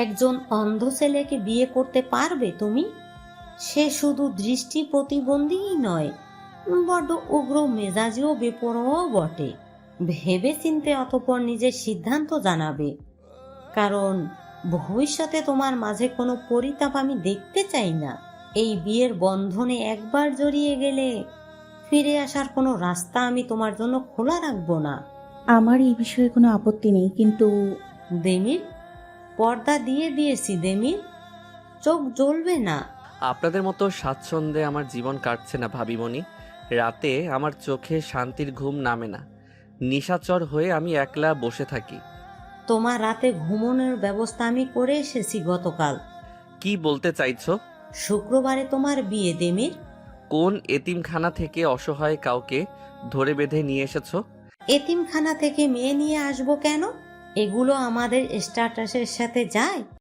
একজন অন্ধ ছেলেকে বিয়ে করতে পারবে তুমি? সে শুধু দৃষ্টি প্রতিবন্ধীই নয়, বড্ড উগ্র মেজাজিও বেপরোয়াও বটে। ভেবে চিনতে অতঃপর নিজের সিদ্ধান্ত জানাবে, কারণ ভবিষ্যতে তোমার মাঝে কোনো পরিতাপ আমি দেখতে চাই না। এই বিয়ের বন্ধনে একবার জড়িয়ে গেলে ফিরে আসার কোনো রাস্তা আমি তোমার জন্য খোলা রাখবো না। আমার এই বিষয়ে কোনো আপত্তি নেই, কিন্তু দেমির, পর্দা দিয়ে দিয়েছি দেমির, চোখ জ্বলবে না। আপনাদের মতো স্বাচ্ছন্দ্যে আমার জীবন কাটছে না ভাবিমণি। রাতে আমার চোখে শান্তির ঘুম নামে না। নিশাচর হয়ে আমি একলা বসে থাকি। তোমার রাতে ঘুমানোর ব্যবস্থা আমি করে এসেছি গতকাল। কি বলতে চাইছো? শুক্রবারে তোমার বিয়ে দেমির। কোন এতিমখানা থেকে অসহায় কাউকে ধরে বেঁধে নিয়ে এসেছো? এতিমখানা থেকে মেয়ে নিয়ে আসবো কেন? এগুলো আমাদের স্ট্যাটাসের সাথে যায়?